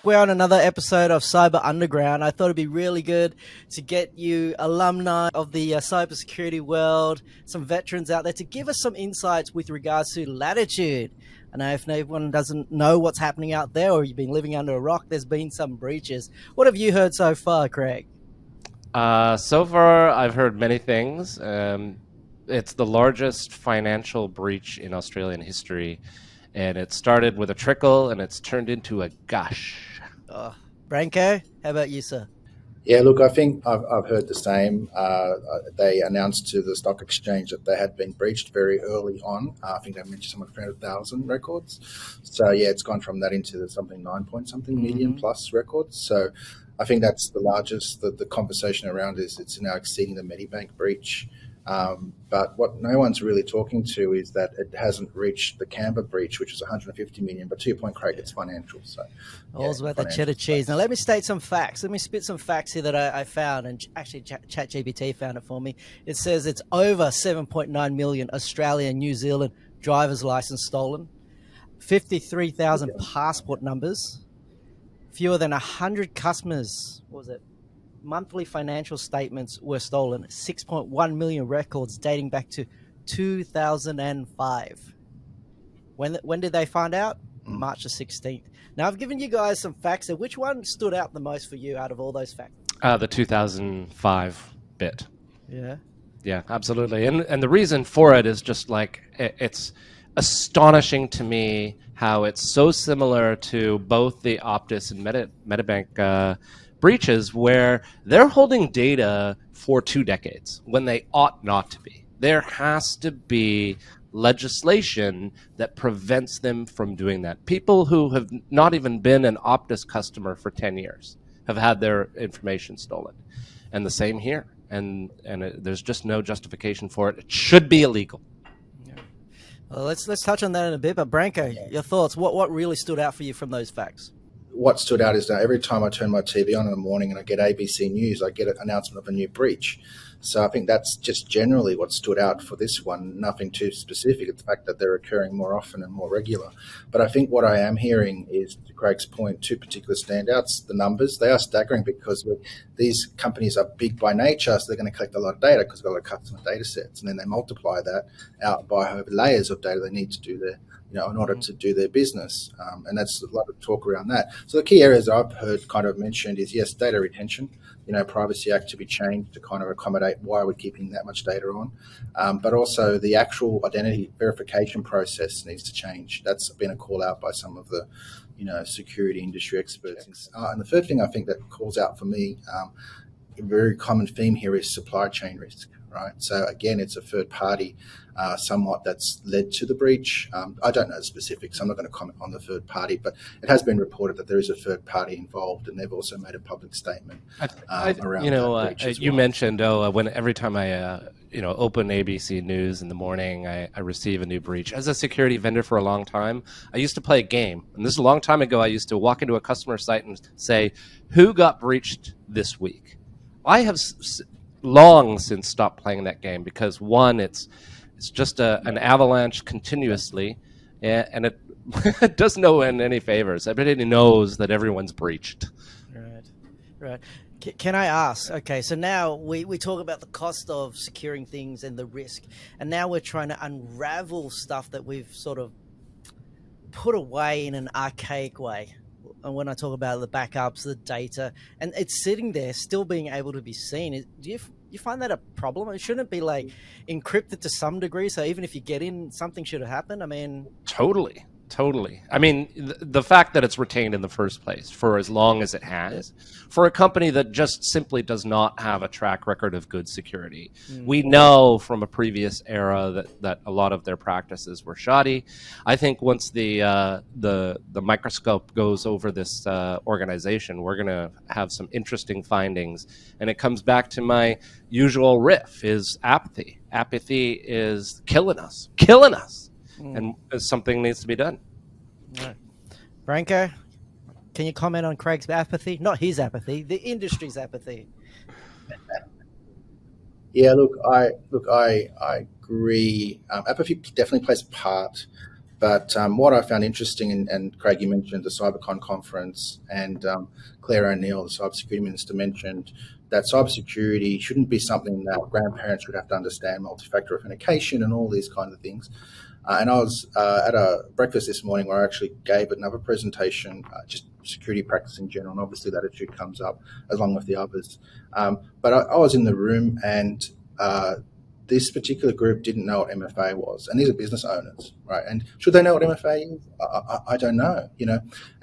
we're on another episode of Cyber Underground. I thought it'd be really good to get you alumni of the cybersecurity world, some veterans out there, to give us some insights with regards to Latitude. I know if anyone doesn't know what's happening out there, or you've been living under a rock, there's been some breaches. What have you heard so far, Craig? So far, I've heard many things. It's the largest financial breach in Australian history. And it started with a trickle, and it's turned into a gush. Branko, how about you, sir? Yeah, look, I think I've heard the same. They announced to the stock exchange that they had been breached very early on. I think they mentioned something 300,000 records. So, yeah, it's gone from that into something 9-point-something million plus records. So I think that's the largest. The conversation around is it's now exceeding the Medibank breach. But what no one's really talking to is that it hasn't reached the Canberra breach, which is 150 million. But to your point, Craig, it's financial. So all's about the cheddar cheese. Now, let me state some facts. Let me spit some facts here that I found, and actually ChatGPT found it for me. It says it's over 7.9 million Australian, New Zealand driver's license stolen, 53,000 passport numbers, fewer than 100 customers. What was it? Monthly financial statements were stolen, 6.1 million records dating back to 2005. When did they find out? March the 16th. Now, I've given you guys some facts. So which one stood out the most for you out of all those facts? The 2005 bit. Yeah. Yeah, absolutely. And the reason for it is just like, it's astonishing to me how it's so similar to both the Optus and Medibank breaches, where they're holding data for 2 decades when they ought not to be. There has to be legislation that prevents them from doing that. People who have not even been an Optus customer for 10 years have had their information stolen. And the same here. And there's just no justification for it. It should be illegal. Yeah. Well, let's touch on that in a bit. But Branko, your thoughts? What really stood out for you from those facts? What stood out is that every time I turn my TV on in the morning and I get ABC News, I get an announcement of a new breach. So I think that's just generally what stood out for this one, nothing too specific. It's the fact that they're occurring more often and more regular. But I think what I am hearing is, to Craig's point, 2 particular standouts. The numbers, they are staggering because these companies are big by nature, so they're going to collect a lot of data because they've got a lot of customer data sets. And then they multiply that out by however layers of data they need to do their in order to do their business. And that's a lot of talk around that. So the key areas I've heard kind of mentioned is, yes, data retention, Privacy Act to be changed to kind of accommodate why we're keeping that much data on. But also the actual identity verification process needs to change. That's been a call out by some of the, security industry experts. And the third thing I think that calls out for me, a very common theme here is supply chain risk. Right. So again, it's a third party somewhat that's led to the breach. I don't know the specifics. I'm not going to comment on the third party, but it has been reported that there is a third party involved, and they've also made a public statement around that breach as well. You mentioned, every time I open ABC News in the morning, I receive a new breach. As a security vendor for a long time, I used to play a game, and this is a long time ago. I used to walk into a customer site and say, "Who got breached this week?" I have long since stopped playing that game because, one, it's just an avalanche continuously, and it doesn't know any favors. Everybody knows that everyone's breached. Right. Can I ask? Okay, so now we talk about the cost of securing things and the risk, and now we're trying to unravel stuff that we've sort of put away in an archaic way. And when I talk about the backups, the data, and it's sitting there still being able to be seen, do you find that a problem? It shouldn't be like encrypted to some degree, so even if you get in, something should have happened. I mean, totally. I mean, the fact that it's retained in the first place for as long as it has, for a company that just simply does not have a track record of good security. We know from a previous era that a lot of their practices were shoddy. I think once the microscope goes over this organization, we're going to have some interesting findings. And it comes back to my usual riff, is apathy. Apathy is killing us. And something needs to be done. Right. Branko, can you comment on Craig's apathy? Not his apathy, the industry's apathy. Yeah, look, I agree. Apathy definitely plays a part. But what I found interesting, and Craig, you mentioned the CyberCon conference, and Claire O'Neill, the cybersecurity minister, mentioned that cybersecurity shouldn't be something that grandparents should have to understand, multi-factor authentication and all these kinds of things. And I was at a breakfast this morning where I actually gave another presentation, just security practice in general, and obviously Latitude comes up along with the others. But I was in the room, and this particular group didn't know what MFA was, and these are business owners, right? And should they know what MFA is? I don't know,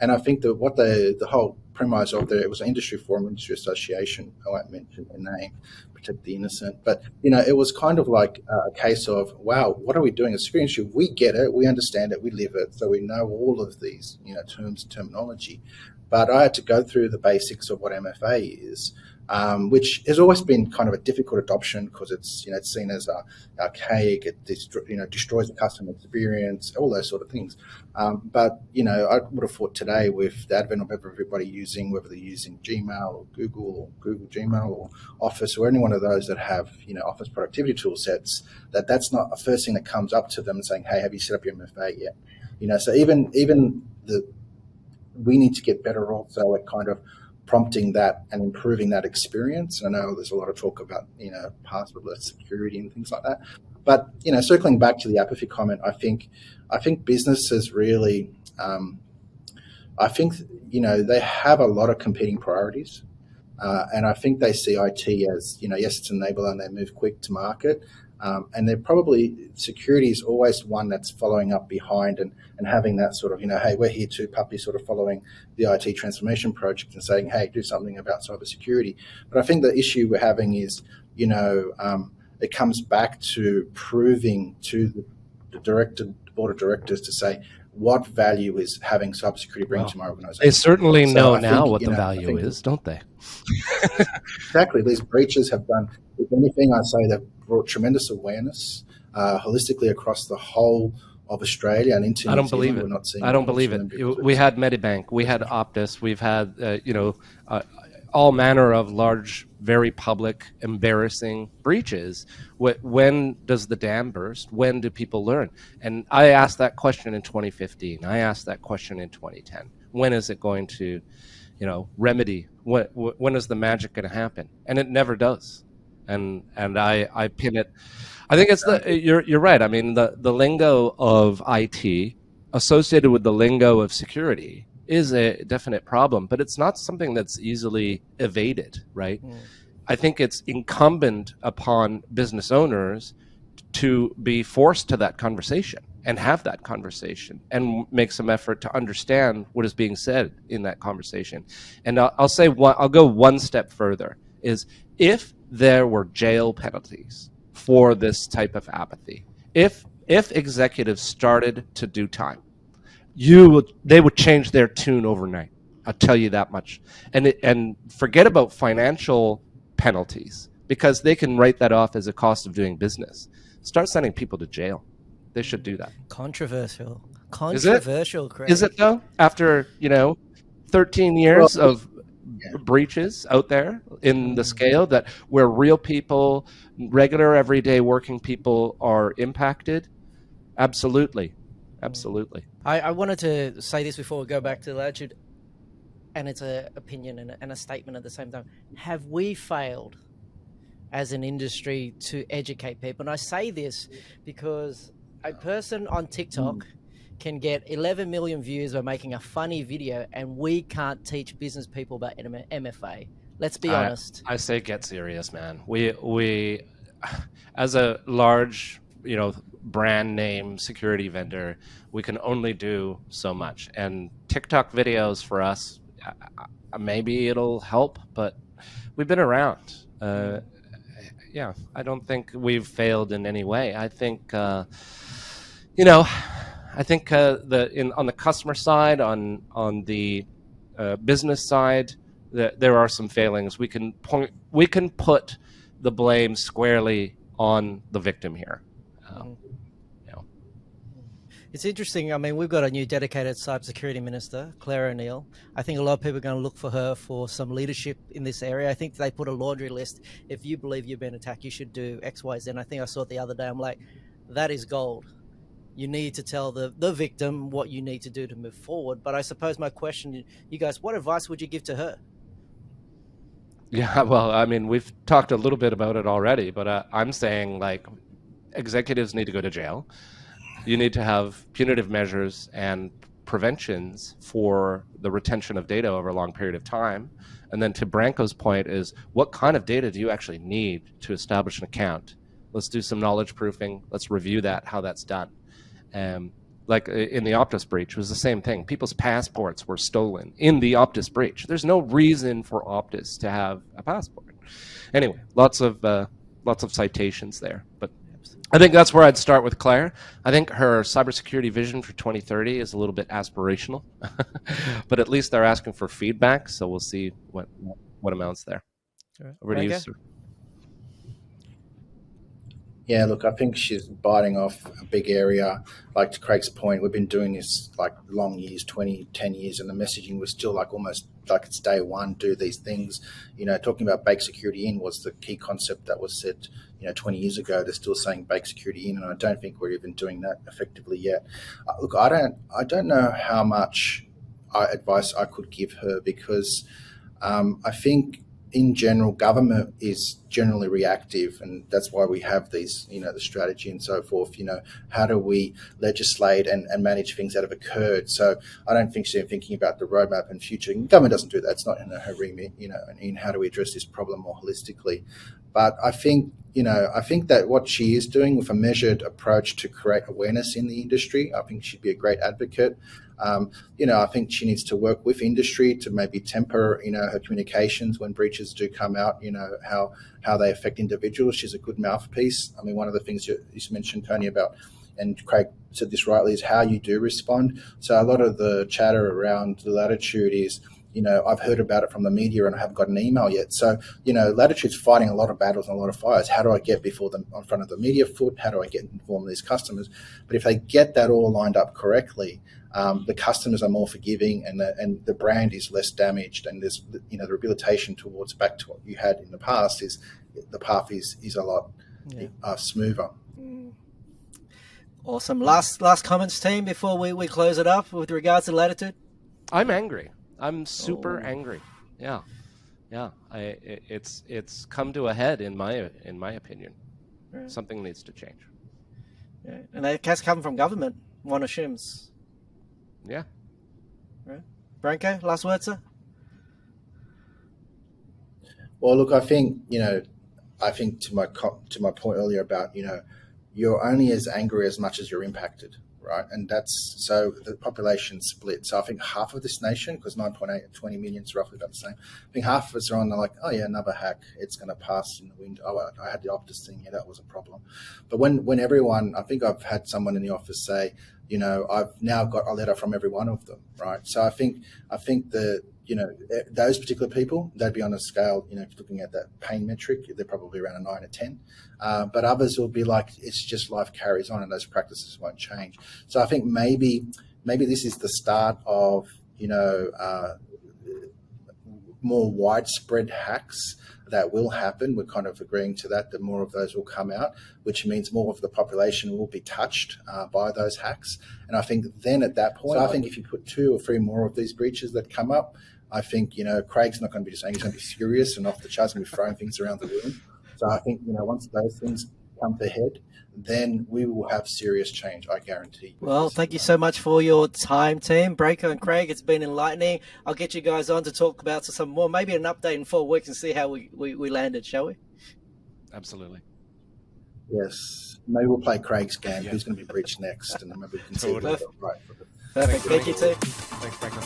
And I think that what the whole premise of it was an industry forum, industry association. I won't mention the name, protect the innocent, but it was kind of like a case of, wow, what are we doing as security industry? We get it, we understand it, we live it, so we know all of these terms and terminology. But I had to go through the basics of what MFA is. Which has always been kind of a difficult adoption because it's seen as archaic. It destroys the customer experience, all those sort of things. But I would have thought today, with the advent of everybody using, whether they're using Gmail or Google Gmail or Office or any one of those that have Office productivity tool sets, that's not the first thing that comes up to them saying, "Hey, have you set up your MFA yet?" So even we need to get better also at kind of prompting that and improving that experience. I know there's a lot of talk about, passwordless security and things like that. But, circling back to the apathy comment, I think businesses really, they have a lot of competing priorities. And I think they see IT as, yes, it's an enabler and they move quick to market. And they're probably, security is always one that's following up behind and having that sort of, hey, we're here too, puppy, sort of following the IT transformation project and saying, hey, do something about cybersecurity. But I think the issue we're having is, it comes back to proving to the board of directors to say, what value is having cybersecurity bring to my organization? They certainly know now what the value is, don't they? Exactly. These breaches have done, if anything, I say they've brought tremendous awareness holistically across the whole of Australia and into I don't believe it. We're not seeing I don't believe it. We had Medibank, we had Optus, we've had all manner of large, very public, embarrassing breaches. When does the dam burst? When do people learn? And I asked that question in 2015. I asked that question in 2010. When is it going to, remedy? When is the magic going to happen? And it never does. And I pin it. I think it's you're right. I mean, the lingo of IT associated with the lingo of security is a definite problem, but it's not something that's easily evaded, right? I think it's incumbent upon business owners to be forced to that conversation and have that conversation and make some effort to understand what is being said in that conversation. And I'll go one step further, is if there were jail penalties for this type of apathy, if executives started to do time, they would change their tune overnight. I'll tell you that much. And forget about financial penalties, because they can write that off as a cost of doing business. Start sending people to jail. They should do that. Controversial, Craig. Is it though? After 13 years of breaches out there in the scale that where real people, regular everyday working people are impacted? Absolutely. I wanted to say this before we go back to Latitude, and it's an opinion and a statement at the same time. Have we failed as an industry to educate people? And I say this because a person on TikTok can get 11 million views by making a funny video, and we can't teach business people about MFA. Let's be honest. I say get serious, man. We as a large, brand name security vendor, we can only do so much. And TikTok videos for us, maybe it'll help, but we've been around. I don't think we've failed in any way. I think, on the customer side, on the business side, there are some failings. We can put the blame squarely on the victim here. It's interesting. I mean, we've got a new dedicated cybersecurity minister, Claire O'Neill. I think a lot of people are going to look for her for some leadership in this area. I think they put a laundry list. If you believe you've been attacked, you should do X, Y, Z. And I think I saw it the other day. I'm like, that is gold. you need to tell the victim what you need to do to move forward. But I suppose my question, you guys, what advice would you give to her? Yeah, well, I mean, we've talked a little bit about it already, but I'm saying, like, executives need to go to jail. You need to have punitive measures and preventions for the retention of data over a long period of time. And then to Branko's point is, what kind of data do you actually need to establish an account? Let's do some knowledge proofing. Let's review that, how that's done. Like in the Optus breach, it was the same thing. People's passports were stolen in the Optus breach. There's no reason for Optus to have a passport. Anyway, lots of citations there. But I think that's where I'd start with Claire. I think her cybersecurity vision for 2030 is a little bit aspirational, but at least they're asking for feedback, so we'll see what amounts there. All right. Over to you, Branko? sir. Yeah, look, I think she's biting off a big area. Like to Craig's point, we've been doing this like long years, 10 years, and the messaging was still like almost like it's day one, do these things. Talking about bake security in was the key concept that was said, 20 years ago. They're still saying bake security in, and I don't think we're even doing that effectively yet. Look, I don't know how much advice I could give her because I think in general, government is generally reactive, and that's why we have these, the strategy and so forth. How do we legislate and manage things that have occurred? So I don't think she's thinking about the roadmap and future. Government doesn't do that. It's not in her remit, and how do we address this problem more holistically? But I think that what she is doing with a measured approach to create awareness in the industry, I think she'd be a great advocate. I think she needs to work with industry to maybe temper, her communications when breaches do come out, how they affect individuals. She's a good mouthpiece. I mean, one of the things you mentioned, Tony, about, and Craig said this rightly, is how you do respond. So a lot of the chatter around the Latitude is, I've heard about it from the media and I haven't got an email yet. So, Latitude's fighting a lot of battles and a lot of fires. How do I get before them in front of the media foot? How do I get informed these customers? But if they get that all lined up correctly, the customers are more forgiving and the brand is less damaged, and there's, the rehabilitation towards back to what you had in the past is the path is a lot smoother. Awesome. Last comments, team, before we close it up with regards to Latitude? I'm angry. I'm super angry. Yeah. It's come to a head in my opinion. Right. Something needs to change. Yeah. And that has come from government, one assumes. Yeah. Right. Branko, last word, sir? Well, look, I think to my point earlier about, you're only as angry as much as you're impacted. Right, and that's so the population split. So I think half of this nation, because 9.8, 20 million is roughly about the same. I think half of us are on the like, oh yeah, another hack, it's going to pass in the wind. Oh, I had the Optus thing, yeah, that was a problem. But when everyone, I think I've had someone in the office say, I've now got a letter from every one of them, right? So I think the those particular people, they'd be on a scale, if you're looking at that pain metric, they're probably around a 9 or 10. But others will be like, it's just life carries on and those practices won't change. So I think maybe this is the start of, more widespread hacks that will happen. We're kind of agreeing to that more of those will come out, which means more of the population will be touched by those hacks. And I think then at that point, so I think if you put 2 or 3 more of these breaches that come up, I think, Craig's not going to be just saying he's going to be furious and off the charts and be throwing things around the room. So I think, once those things come to head, then we will have serious change, I guarantee. Well, thank you so much for your time, team. Branko and Craig, it's been enlightening. I'll get you guys on to talk about some more, maybe an update in 4 weeks and see how we landed, shall we? Absolutely. Yes. Maybe we'll play Craig's game. Who's going to be breached next? And then maybe we can see Perfect. right. Perfect. Thank you, too. Thanks, Franklin.